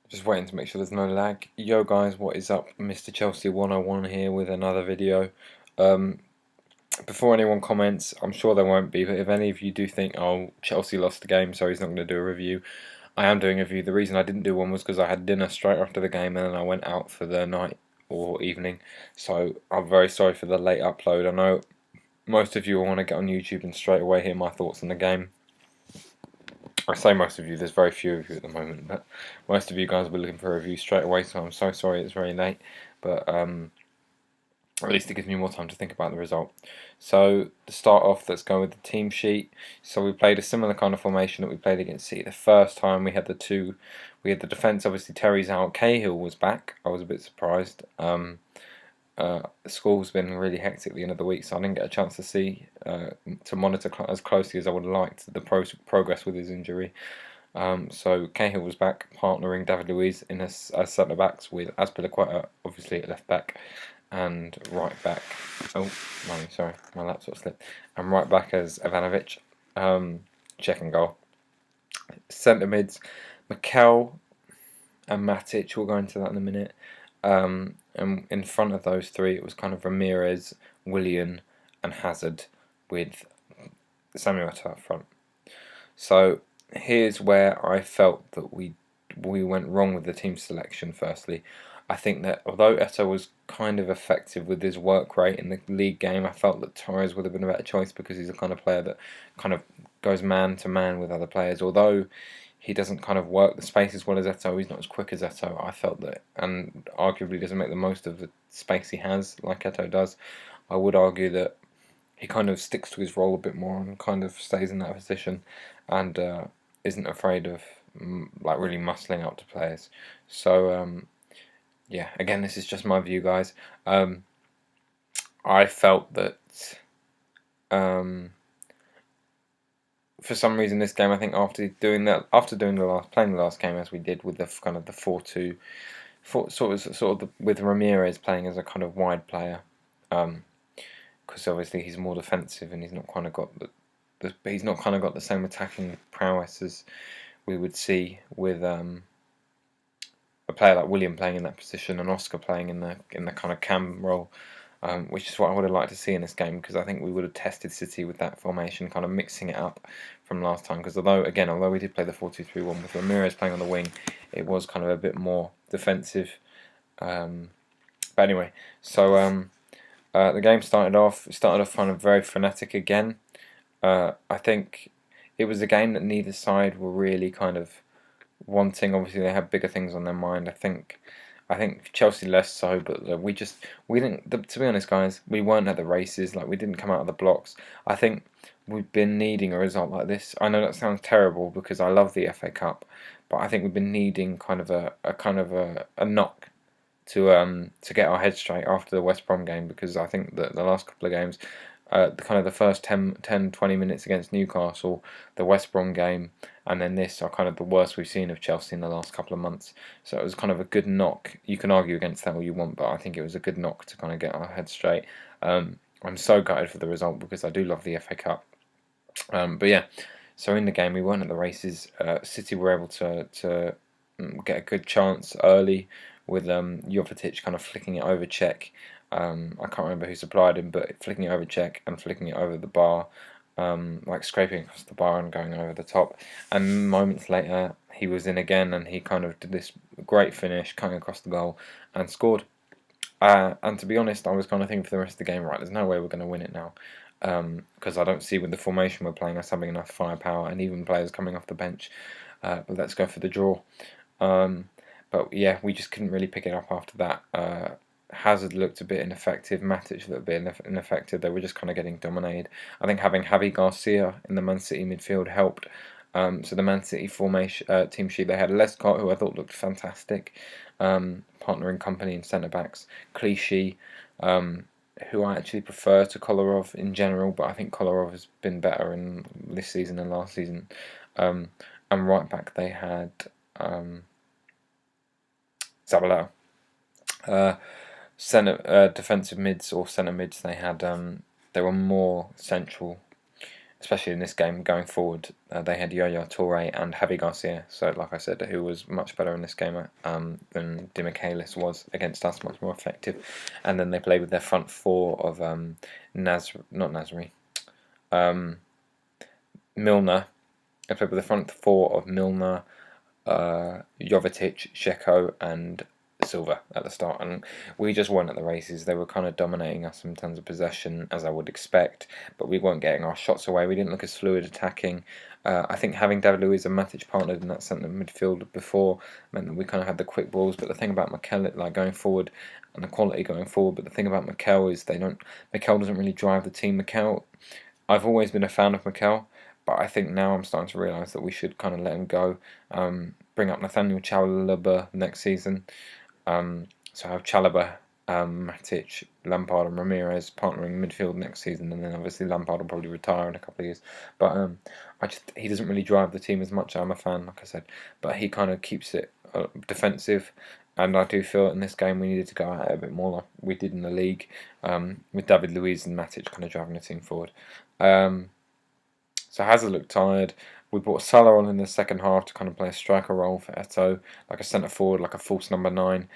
Just waiting to make sure there's no lag. Yo guys, what is up? Mr. Chelsea 101 here with another video. Um, Before anyone comments, I'm sure there won't be, but if any of you do think, oh, Chelsea lost the game, so he's not going to do a review, I am doing a review. The reason I didn't do one was because I had dinner straight after the game and then I went out for the night or evening. So I'm very sorry for the late upload. I know most of you will want to get on YouTube and straight away hear my thoughts on the game. I say most of you, there's very few of you at the moment, but most of you guys will be looking for a review straight away, so I'm so sorry it's very late, but at least it gives me more time to think about the result. So to start off, let's go with the team sheet. So we played a similar kind of formation that we played against City the first time. We had the defence, obviously Terry's out, Cahill was back, I was a bit surprised. School's been really hectic at the end of the week, so I didn't get a chance to monitor as closely as I would have liked the progress with his injury. So Cahill was back, partnering David Luiz in as centre backs with Azpilicueta obviously at left back and right back. Oh, no, sorry, my laptop slipped. And right back as Ivanovic, check and goal. Centre mids, Mikel and Matic. We'll go into that in a minute. And in front of those three, it was kind of Ramirez, Willian, and Hazard, with Samuel Eto'o up front. So here's where I felt that we went wrong with the team selection. Firstly, I think that although Eto'o was kind of effective with his work rate in the league game, I felt that Torres would have been a better choice because he's the kind of player that kind of goes man to man with other players. Although he doesn't kind of work the space as well as Eto'o, he's not as quick as Eto'o. I felt that, and arguably doesn't make the most of the space he has like Eto'o does. I would argue that he kind of sticks to his role a bit more and kind of stays in that position and isn't afraid of like really muscling up to players. So yeah, again, this is just my view, guys. I felt that for some reason this game, I think after playing the last game as we did with the kind of the 4-2, with Ramirez playing as a kind of wide player, because obviously he's more defensive and he's not kind of got the same attacking prowess as we would see with a player like William playing in that position and Oscar playing in the kind of cam role, which is what I would have liked to see in this game, because I think we would have tested City with that formation, kind of mixing it up from last time. Because although we did play the 4-2-3-1 with Ramirez playing on the wing, it was kind of a bit more defensive. But anyway, so the game started off kind of very frenetic again. I think it was a game that neither side were really kind of wanting. Obviously, they had bigger things on their mind. I think Chelsea less so, but we didn't. To be honest, guys, we weren't at the races. Like, we didn't come out of the blocks. I think we've been needing a result like this. I know that sounds terrible because I love the FA Cup, but I think we've been needing kind of a knock to get our heads straight after the West Brom game, because I think that the last couple of games, the first 10-20 minutes against Newcastle, the West Brom game, and then this are kind of the worst we've seen of Chelsea in the last couple of months. So it was kind of a good knock. You can argue against that all you want, but I think it was a good knock to kind of get our heads straight. I'm so gutted for the result because I do love the FA Cup. But yeah, so in the game we weren't at the races. City were able to get a good chance early with Jovetic kind of flicking it over Czech. I can't remember who supplied him, but flicking it over Czech and flicking it over the bar, like scraping across the bar and going over the top. And moments later, he was in again, and he kind of did this great finish, cutting across the goal, and scored. And to be honest, I was kind of thinking for the rest of the game, right, there's no way we're going to win it now, because I don't see with the formation we're playing us having enough firepower, and even players coming off the bench. But let's go for the draw. But yeah, we just couldn't really pick it up after that. Hazard looked a bit ineffective, Matic looked a bit ineffective. They were just kind of getting dominated. I think having Javi Garcia in the Man City midfield helped. So the Man City formation team sheet, they had Lescott, who I thought looked fantastic, partnering company in centre backs. Clichy, who I actually prefer to Kolarov in general, but I think Kolarov has been better in this season than last season. And right back they had Zabaleta. Defensive mids or centre mids, they were more central, especially in this game going forward. They had Yaya Toure and Javi Garcia, so like I said, who was much better in this game than Di Michaelis was against us, much more effective. And then they played with their front four of Milner. They played with the front four of Milner, Jovetic, Dzeko, and Silva at the start, and we just weren't at the races. They were kind of dominating us in terms of possession, as I would expect, but we weren't getting our shots away. We didn't look as fluid attacking. I think having David Luiz and Matic partnered in that centre midfield before meant that we kind of had the quick balls. But the thing about Mikel, like going forward, and the quality going forward. But the thing about Mikel is Mikel doesn't really drive the team. I've always been a fan of Mikel, but I think now I'm starting to realise that we should kind of let him go. Bring up Nathaniel Chalobah next season. So have Chalobah, Matic, Lampard and Ramirez partnering midfield next season, and then obviously Lampard will probably retire in a couple of years. But he doesn't really drive the team as much. I'm a fan, like I said, but he kind of keeps it defensive. And I do feel in this game we needed to go at it a bit more like we did in the league, with David Luiz and Matic kind of driving the team forward. So Hazard looked tired. We brought Salah on in the second half to kind of play a striker role for Eto'o, like a centre forward, like a false number 9.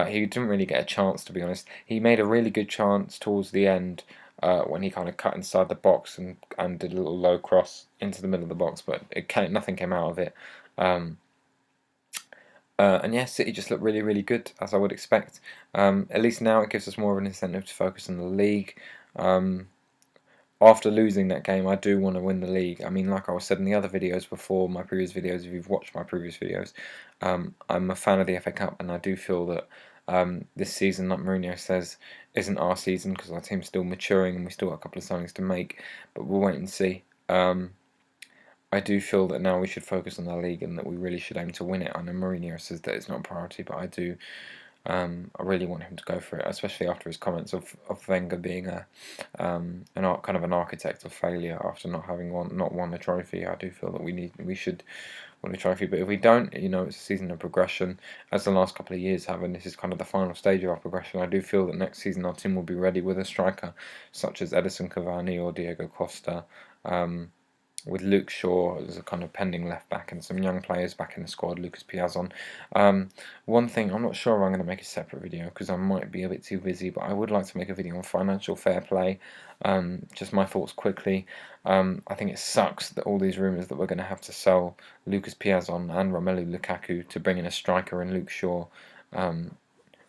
He didn't really get a chance, to be honest. He made a really good chance towards the end when he kind of cut inside the box and did a little low cross into the middle of the box, but nothing came out of it. And yeah, City just looked really, really good, as I would expect. At least now it gives us more of an incentive to focus on the league. After losing that game, I do want to win the league. I mean, like I was said in the other videos before, my previous videos, if you've watched my previous videos, I'm a fan of the FA Cup, and I do feel that this season, like Mourinho says, isn't our season because our team's still maturing and we still got a couple of signings to make, but we'll wait and see. I do feel that now we should focus on the league and that we really should aim to win it. I know Mourinho says that it's not a priority, but I do. I really want him to go for it, especially after his comments of Wenger being kind of an architect of failure after not won the trophy. I do feel that we should win the trophy, but if we don't, it's a season of progression, as the last couple of years have, and this is kind of the final stage of our progression. I do feel that next season our team will be ready with a striker such as Edison Cavani or Diego Costa. With Luke Shaw as a kind of pending left back and some young players back in the squad, Lucas Piazon. One thing, I'm not sure if I'm going to make a separate video because I might be a bit too busy, but I would like to make a video on financial fair play. Just my thoughts quickly. I think it sucks that all these rumours that we're going to have to sell Lucas Piazon and Romelu Lukaku to bring in a striker in Luke Shaw.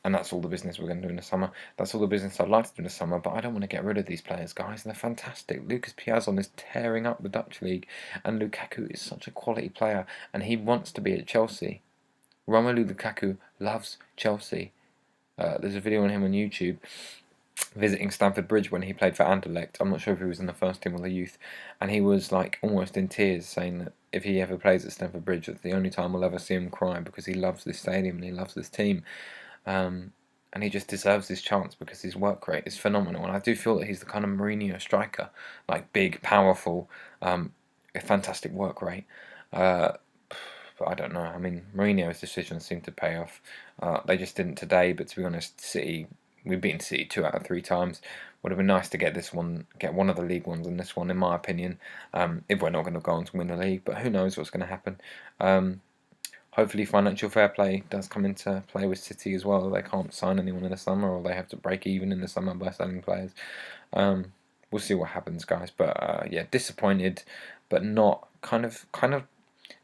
And that's all the business we're going to do in the summer. That's all the business I'd like to do in the summer, but I don't want to get rid of these players, guys. They're fantastic. Lucas Piazon is tearing up the Dutch league, and Lukaku is such a quality player, and he wants to be at Chelsea. Romelu Lukaku loves Chelsea. There's a video on him on YouTube visiting Stamford Bridge when he played for Anderlecht. I'm not sure if he was in the first team or the youth, and he was like almost in tears, saying that if he ever plays at Stamford Bridge, that's the only time we'll ever see him cry because he loves this stadium and he loves this team. And he just deserves this chance because his work rate is phenomenal. And I do feel that he's the kind of Mourinho striker, like big, powerful, a fantastic work rate. But I don't know. I mean, Mourinho's decisions seem to pay off. They just didn't today. But to be honest, we've beaten City 2 out of 3 times. Would have been nice to get one of the league ones in this one, in my opinion. If we're not going to go on to win the league, but who knows what's going to happen. Hopefully financial fair play does come into play with City as well. They can't sign anyone in the summer, or they have to break even in the summer by selling players. We'll see what happens, guys. But yeah, disappointed, but not kind of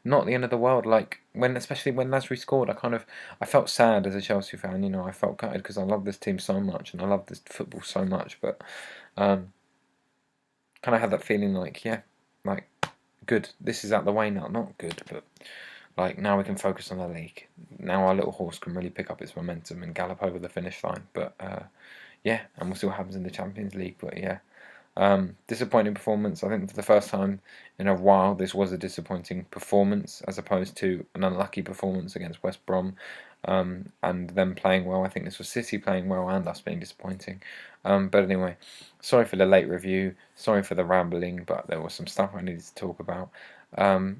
not the end of the world. Like especially when Nasri scored, I felt sad as a Chelsea fan. I felt gutted because I love this team so much and I love this football so much. But kind of had that feeling like, yeah, like good. This is out the way now. Not good, but. Like, now we can focus on the league. Now our little horse can really pick up its momentum and gallop over the finish line. But, yeah, and we'll see what happens in the Champions League. But, yeah, disappointing performance. I think for the first time in a while, this was a disappointing performance as opposed to an unlucky performance against West Brom and them playing well. I think this was City playing well and us being disappointing. But anyway, sorry for the late review. Sorry for the rambling, but there was some stuff I needed to talk about.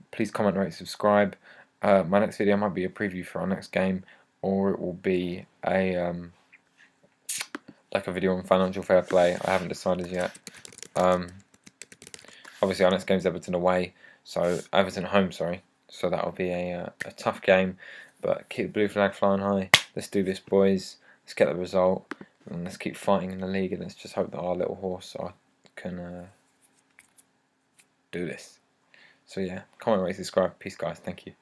Please comment, rate, subscribe. My next video might be a preview for our next game, or it will be like a video on financial fair play. I haven't decided yet. Obviously, our next game's Everton away, so Everton home, sorry. So that'll be a tough game, but keep the blue flag flying high. Let's do this, boys. Let's get the result, and let's keep fighting in the league, and let's just hope that our little horse can do this. So yeah, comment, rate, subscribe. Peace, guys. Thank you.